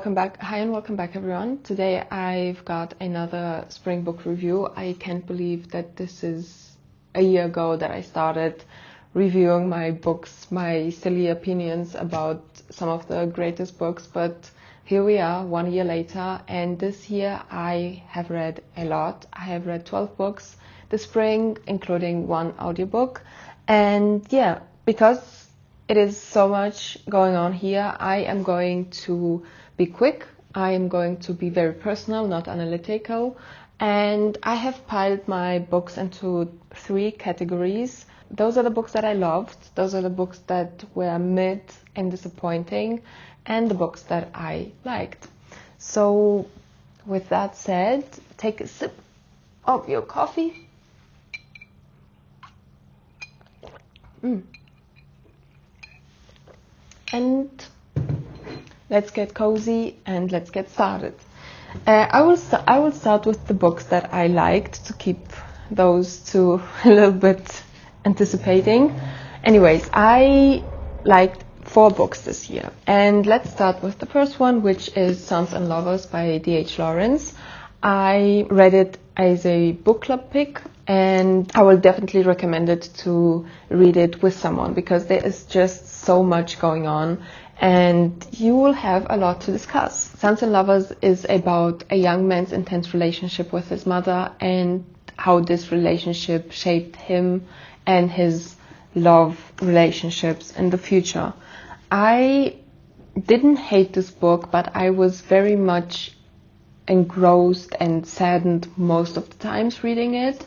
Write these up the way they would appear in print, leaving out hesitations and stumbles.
Welcome back. Hi and welcome back everyone. Today I've got another spring book review. I can't believe that this is a year ago that I started reviewing my books, my silly opinions about some of the greatest books, but here we are 1 year later, and this year I have read a lot. I have read 12 books this spring, including one audiobook, and yeah, because it is so much going on here, I am going to be quick. I am going to be very personal, not analytical, and I have piled my books into 3 categories. Those are the books that I loved, those are the books that were mid and disappointing, and the books that I liked. So with that said, take a sip of your coffee. And let's get cozy and let's get started. I will start with the books that I liked to keep those two a little bit anticipating. Anyways, I liked 4 books this year, and let's start with the first one, which is Sons and Lovers by D.H. Lawrence. I read it as a book club pick, and I will definitely recommend it to read it with someone because there is just so much going on and you will have a lot to discuss. Sons and Lovers is about a young man's intense relationship with his mother and how this relationship shaped him and his love relationships in the future. I didn't hate this book, but I was very much engrossed and saddened most of the times reading it.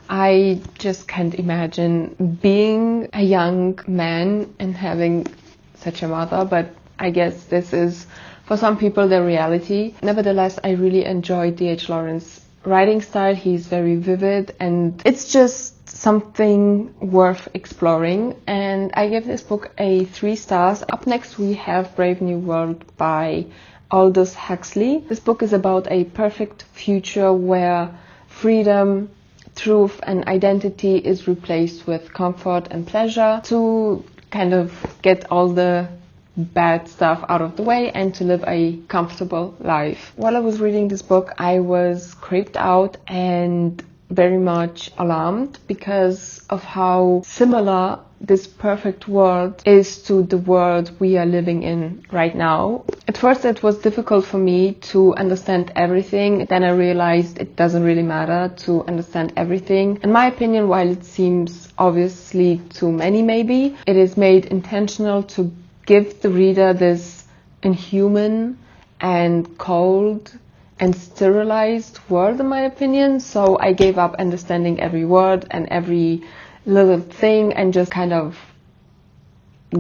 I just can't imagine being a young man and having such a mother, but I guess this is for some people the reality. Nevertheless, I really enjoyed D.H. Lawrence's writing style. He's very vivid and it's just something worth exploring, and I gave this book a 3 stars. Up next we have Brave New World by Aldous Huxley. This book is about a perfect future where freedom, truth and identity is replaced with comfort and pleasure to kind of get all the bad stuff out of the way and to live a comfortable life. While I was reading this book, I was creeped out and very much alarmed because of how similar this perfect world is to the world we are living in right now. At first it was difficult for me to understand everything. Then I realized it doesn't really matter to understand everything. In my opinion, while it seems obviously to many maybe, it is made intentional to give the reader this inhuman and cold and sterilized world, in my opinion. So I gave up understanding every word and every little thing and just kind of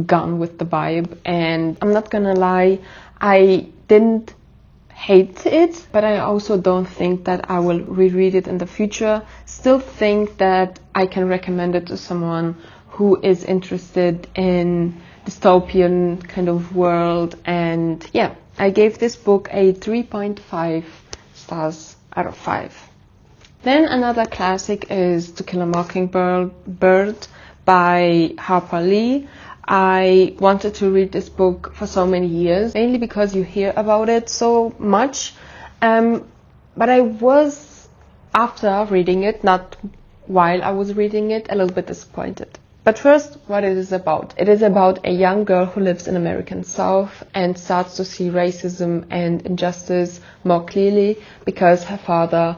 gone with the vibe. And I'm not gonna lie, I didn't hate it, but I also don't think that I will reread it in the future. Still think that I can recommend it to someone who is interested in dystopian kind of world. And yeah, I gave this book a 3.5 stars out of 5. Then another classic is To Kill a Mockingbird by Harper Lee. I wanted to read this book for so many years, mainly because you hear about it so much. But I was, after reading it, not while I was reading it, a little bit disappointed. But first, what it is about. It is about a young girl who lives in American South and starts to see racism and injustice more clearly because her father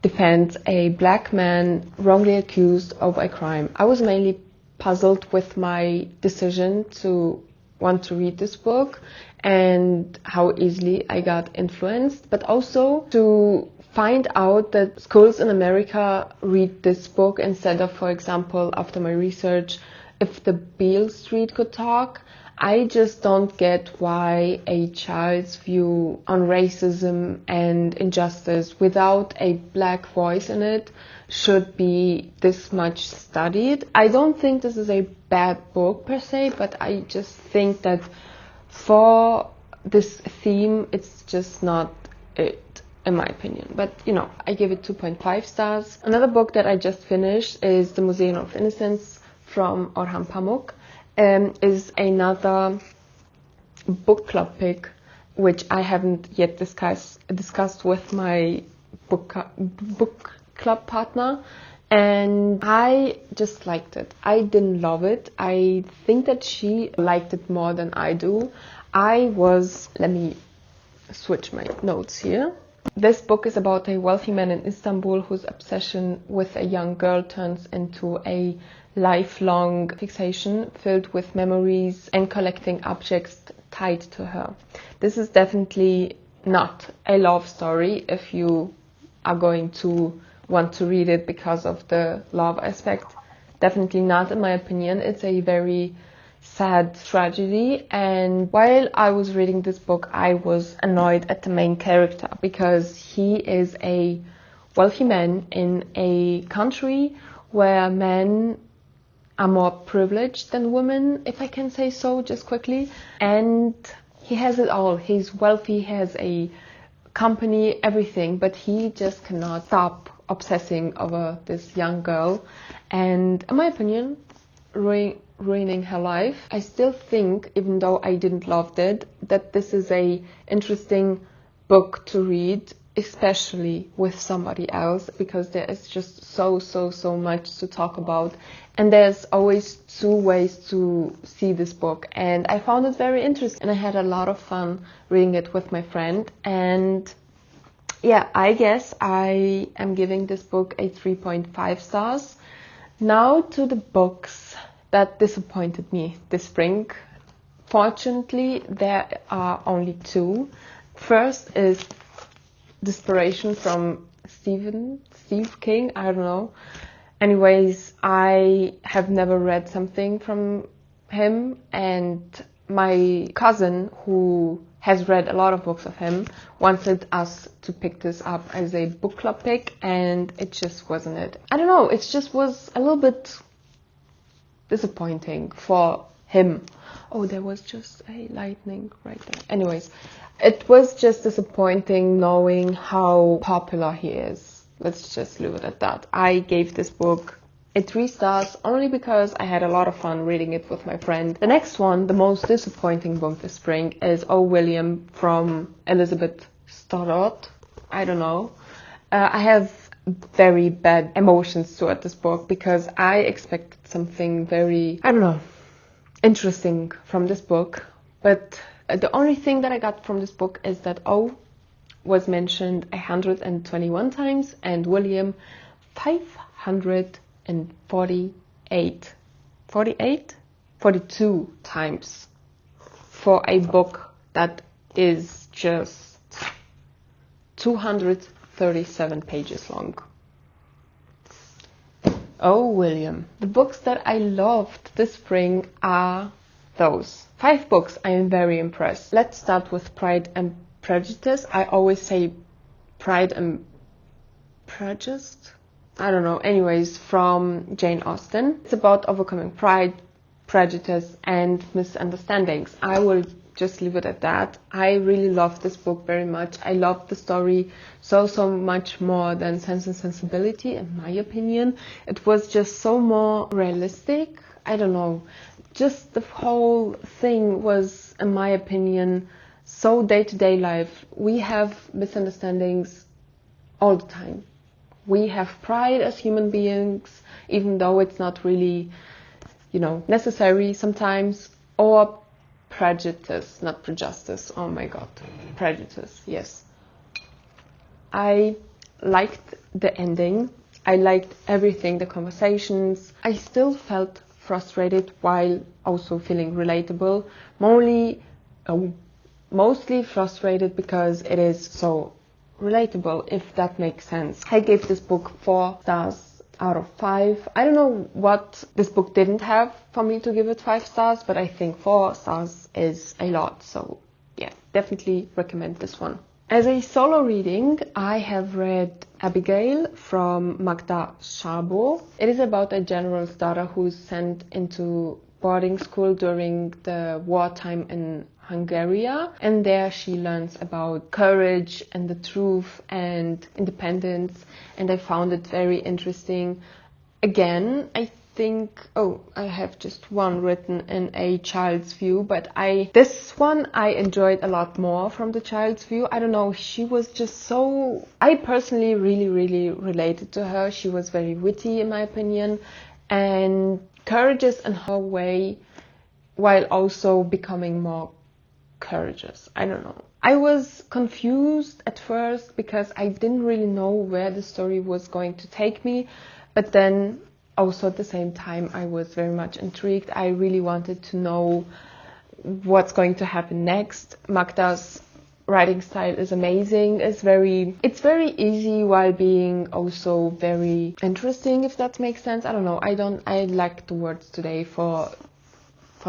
defends a black man wrongly accused of a crime. I was mainly puzzled with my decision to want to read this book and how easily I got influenced, but also to find out that schools in America read this book instead of, for example, after my research, If the Beale Street Could Talk. I just don't get why a child's view on racism and injustice without a black voice in it should be this much studied. I don't think this is a bad book per se, but I just think that for this theme, it's just not it, in my opinion. But, you know, I give it 2.5 stars. Another book that I just finished is The Museum of Innocence from Orhan Pamuk. Is another book club pick which I haven't yet discussed with my book club partner, and I just liked it. I didn't love it. I think that she liked it more than I do. Let me switch my notes here. This book is about a wealthy man in Istanbul whose obsession with a young girl turns into a lifelong fixation filled with memories and collecting objects tied to her. This is definitely not a love story if you are going to want to read it because of the love aspect. Definitely not, in my opinion. It's a very sad tragedy, and while I was reading this book I was annoyed at the main character because he is a wealthy man in a country where men are more privileged than women, if I can say so just quickly, and he has it all. He's wealthy, he has a company, everything, but he just cannot stop obsessing over this young girl and, in my opinion, ruining her life. I still think, even though I didn't love it, that this is a interesting book to read, especially with somebody else, because there is just so much to talk about, and there's always two ways to see this book, and I found it very interesting and I had a lot of fun reading it with my friend. And yeah, I guess I am giving this book a 3.5 stars. Now to the books that disappointed me this spring. Fortunately, there are only two. First is Desperation from Steve King, I don't know. Anyways, I have never read something from him, and my cousin, who has read a lot of books of him, wanted us to pick this up as a book club pick, and it just wasn't it. I don't know, it just was a little bit disappointing for him. Oh, there was just a lightning right there. Anyways, it was just disappointing knowing how popular he is. Let's just leave it at that. I gave this book a 3 stars only because I had a lot of fun reading it with my friend. The next one, the most disappointing book this spring, is Oh William from Elizabeth Strout. I don't know. I have very bad emotions toward this book because I expected something very, I don't know, interesting from this book. But the only thing that I got from this book is that O was mentioned 121 times and William 542 times for a book that is just 237 pages long. Oh, William. The books that I loved this spring are those 5 books. I am very impressed. Let's start with Pride and Prejudice. I always say Pride and Prejudice. I don't know. Anyways, from Jane Austen. It's about overcoming pride, prejudice, and misunderstandings. I will just leave it at that. I really love this book very much. I love the story so much more than Sense and Sensibility, in my opinion. It was just so more realistic. I don't know. Just the whole thing was, in my opinion, so day-to-day life. We have misunderstandings all the time. We have pride as human beings, even though it's not really, necessary sometimes, or prejudice, not prejudice. Oh my god, prejudice, yes. I liked the ending. I liked everything, the conversations. I still felt frustrated while also feeling relatable. Mostly frustrated because it is so relatable, if that makes sense. I gave this book 4 stars out of 5. I don't know what this book didn't have for me to give it 5 stars, but I think 4 stars is a lot. So yeah, definitely recommend this one. As a solo reading, I have read Abigail from Magda Szabó. It is about a general's daughter who's sent into boarding school during the wartime in Hungary, and there she learns about courage and the truth and independence, and I found it very interesting. Again, I think, oh, I have just one written in a child's view, but this one I enjoyed a lot more from the child's view. I don't know, she was just so, I personally really related to her. She was very witty in my opinion and courageous in her way while also becoming more courageous. I don't know. I was confused at first because I didn't really know where the story was going to take me, but then also at the same time I was very much intrigued. I really wanted to know what's going to happen next. Magda's writing style is amazing. It's very easy while being also very interesting, if that makes sense. I don't know. I lack the words today for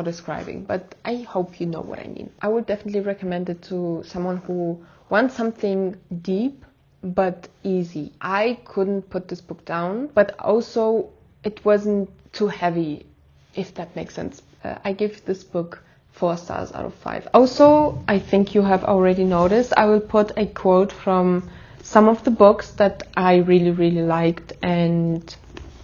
describing, but I hope you know what I mean. I would definitely recommend it to someone who wants something deep but easy. I couldn't put this book down, but also it wasn't too heavy, if that makes sense. I give this book 4 stars out of 5. Also, I think you have already noticed, I will put a quote from some of the books that I really liked, and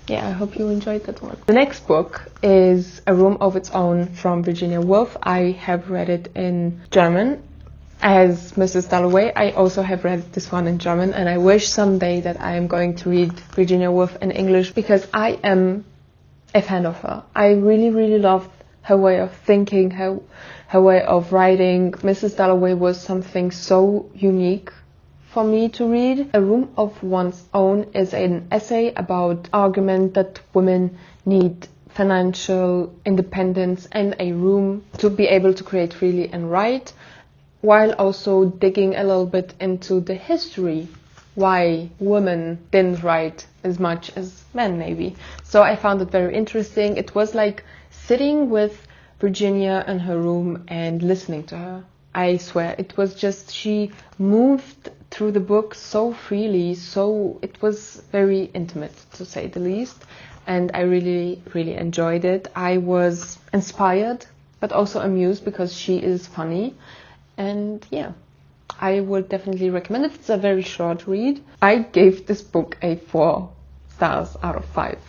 yeah, I hope you enjoyed that one. The next book is A Room of Its Own from Virginia Woolf. I have read it in German as Mrs. Dalloway. I also have read this one in German, and I wish someday that I am going to read Virginia Woolf in English because I am a fan of her. I really loved her way of thinking, her way of writing. Mrs. Dalloway was something so unique for me to read. A Room of One's Own is an essay about argument that women need financial independence and a room to be able to create freely and write, while also digging a little bit into the history, why women didn't write as much as men maybe. So I found it very interesting. It was like sitting with Virginia in her room and listening to her. I swear, it was just, she moved through the book so freely, so it was very intimate, to say the least, and I really enjoyed it. I was inspired, but also amused because she is funny, and yeah, I would definitely recommend it. It's a very short read. I gave this book a 4 stars out of 5.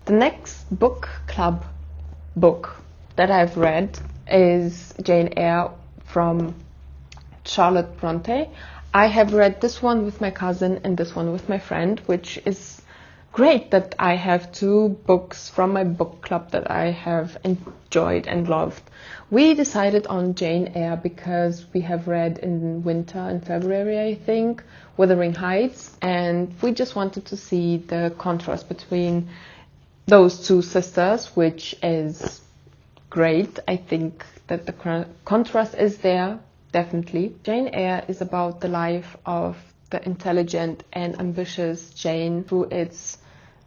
The next book club book that I've read is Jane Eyre from Charlotte Brontë. I have read this one with my cousin and this one with my friend, which is great that I have 2 books from my book club that I have enjoyed and loved. We decided on Jane Eyre because we have read in winter, in February I think, Wuthering Heights, and we just wanted to see the contrast between those 2 sisters, which is great. I think that the contrast is there. Definitely. Jane Eyre is about the life of the intelligent and ambitious Jane through its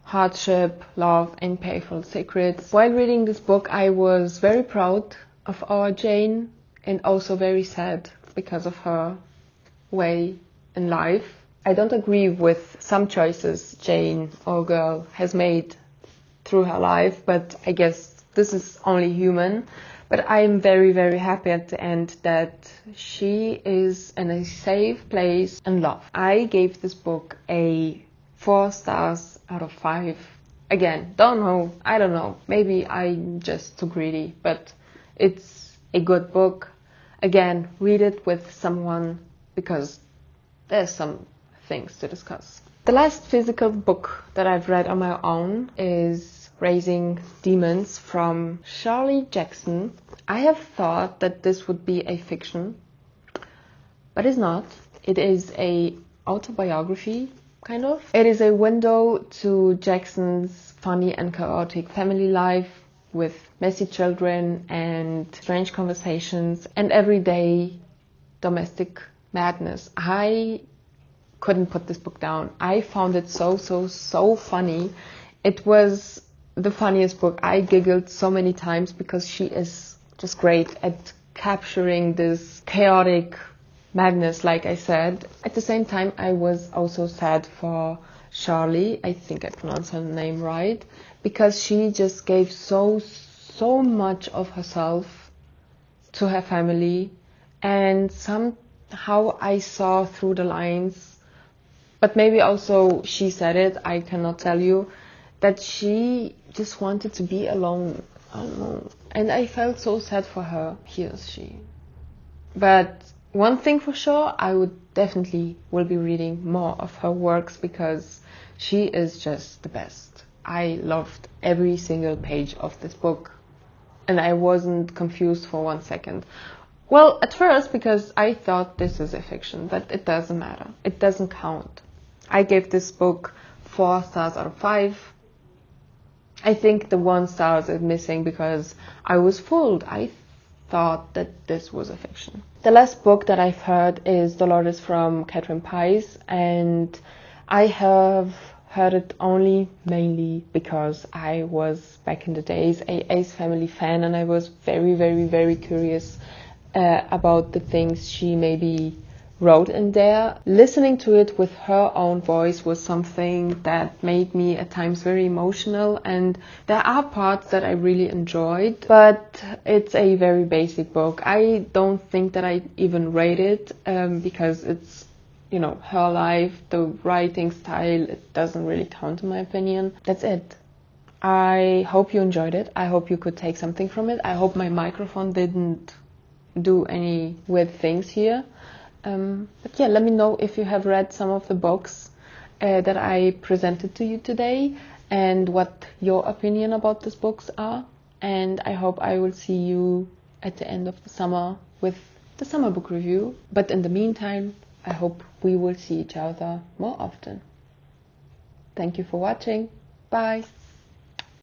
hardship, love, and painful secrets. While reading this book, I was very proud of our Jane and also very sad because of her way in life. I don't agree with some choices Jane, our girl, has made through her life, but I guess this is only human. But I am very happy at the end that she is in a safe place and love. I gave this book a 4 stars out of 5. Again, I don't know, maybe I'm just too greedy, but it's a good book. Again, read it with someone because there's some things to discuss. The last physical book that I've read on my own is Raising Demons from Shirley Jackson. I have thought that this would be a fiction, but it's not. It is a autobiography, kind of. It is a window to Jackson's funny and chaotic family life with messy children and strange conversations and everyday domestic madness. I couldn't put this book down. I found it so funny. It was the funniest book. I giggled so many times because she is just great at capturing this chaotic madness, like I said. At the same time, I was also sad for Shirley, I think I pronounced her name right, because she just gave so much of herself to her family, and somehow I saw through the lines, but maybe also she said it, I cannot tell you, that she just wanted to be alone. I don't know. And I felt so sad for her. Here's she. But one thing for sure, I would definitely will be reading more of her works because she is just the best. I loved every single page of this book and I wasn't confused for 1 second. Well, at first because I thought this is a fiction, but it doesn't matter. It doesn't count. I gave this book 4 stars out of 5. I think the 1 star is missing because I was fooled. I thought that this was a fiction. The last book that I've heard is Dolores from Catherine Pye's, and I have heard it only mainly because I was back in the days a Ace Family fan and I was very, very, very curious about the things she maybe wrote in there. Listening to it with her own voice was something that made me at times very emotional, and there are parts that I really enjoyed, but it's a very basic book. I don't think that I even rate it because it's, you know, her life, the writing style, it doesn't really count in my opinion. That's it. I hope you enjoyed it. I hope you could take something from it. I hope my microphone didn't do any weird things here. But yeah, let me know if you have read some of the books that I presented to you today and what your opinion about these books are. And I hope I will see you at the end of the summer with the summer book review. But in the meantime, I hope we will see each other more often. Thank you for watching. Bye.